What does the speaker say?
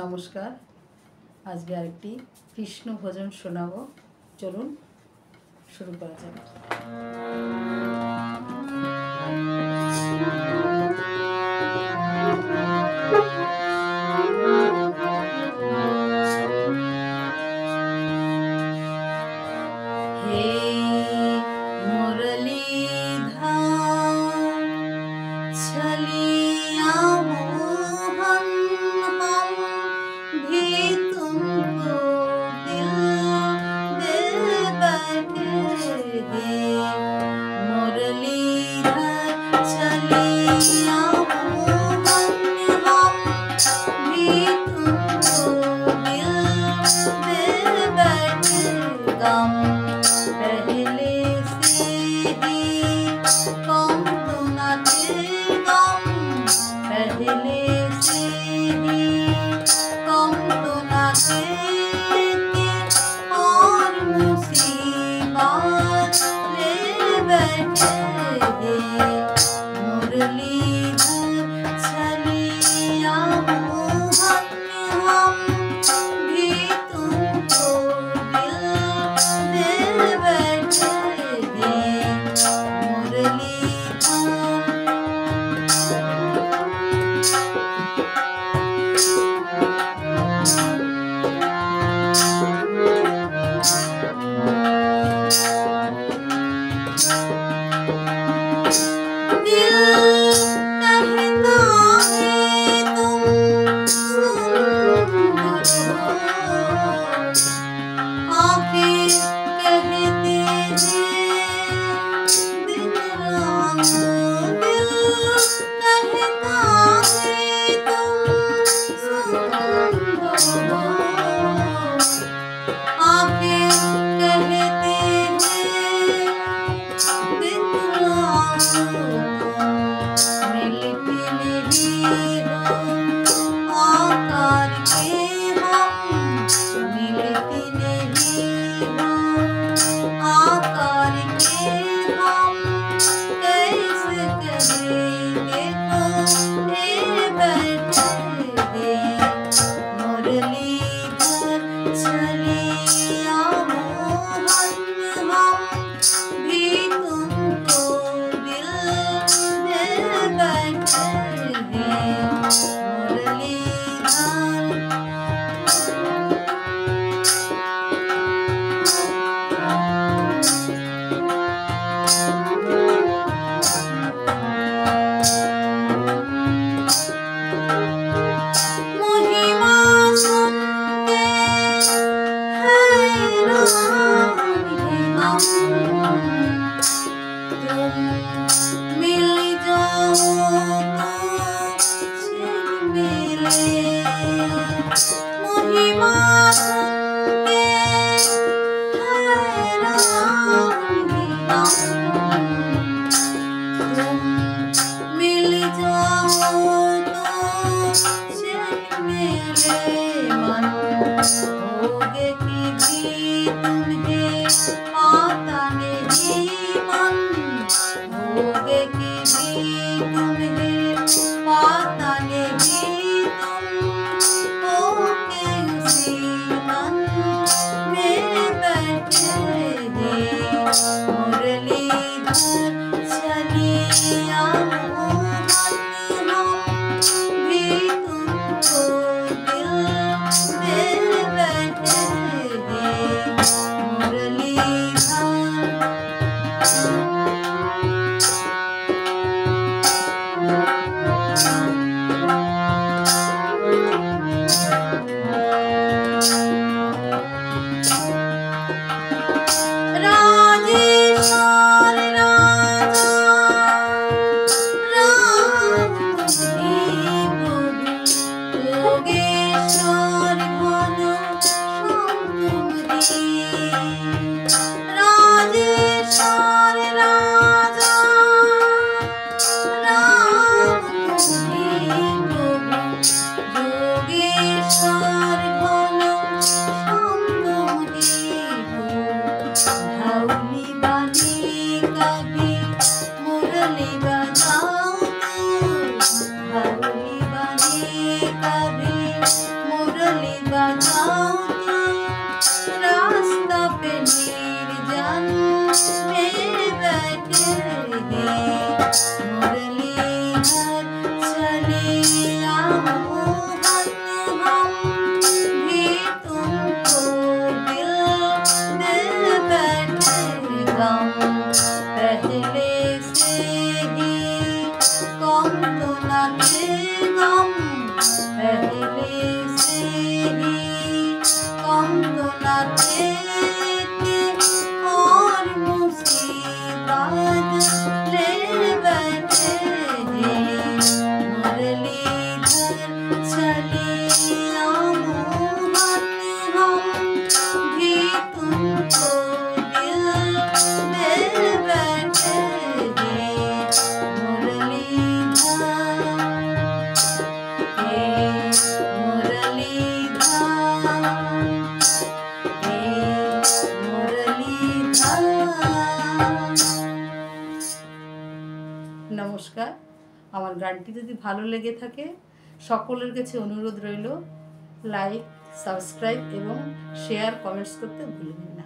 নমস্কার। আজকে আরেকটি কৃষ্ণ ভজন শোনাবো। চলুন শুরু করা যাক। হে মুরলীধর छलिया मोहन हम भी तुमको दिल दे बैठे हैं। मुरलीधर छलिया मोहन हम भी तुमको दिल दे बैठे। गम पहले से ही कम तो न थे, पहले से ही कम तो न थे और मुसीबत ले बैठे हैं। मुरलीधर छलिया मोहन हम भी तुमको दिल दे बैठे हैं। मुरलीधर मुरली बजाओ तुम रास्ता पे निर्जन में बैठे हैं। मुरलीधर चले आओ हाथ हम भी तुमको दिल में बैठे गम पहले से ही कम तो न थे गम पहले से ही कम तो न थे और मुसीबत ले बैठे हैं। मुरलीधर चले आओ हाथ हम भी तुमको दिल में बैठे हैं। मुरलीधर নমস্কার। আমার গানটি যদি ভালো লেগে থাকে সকলের কাছে অনুরোধ রইল লাইক, সাবস্ক্রাইব এবং শেয়ার, কমেন্টস করতে ভুলবেন না।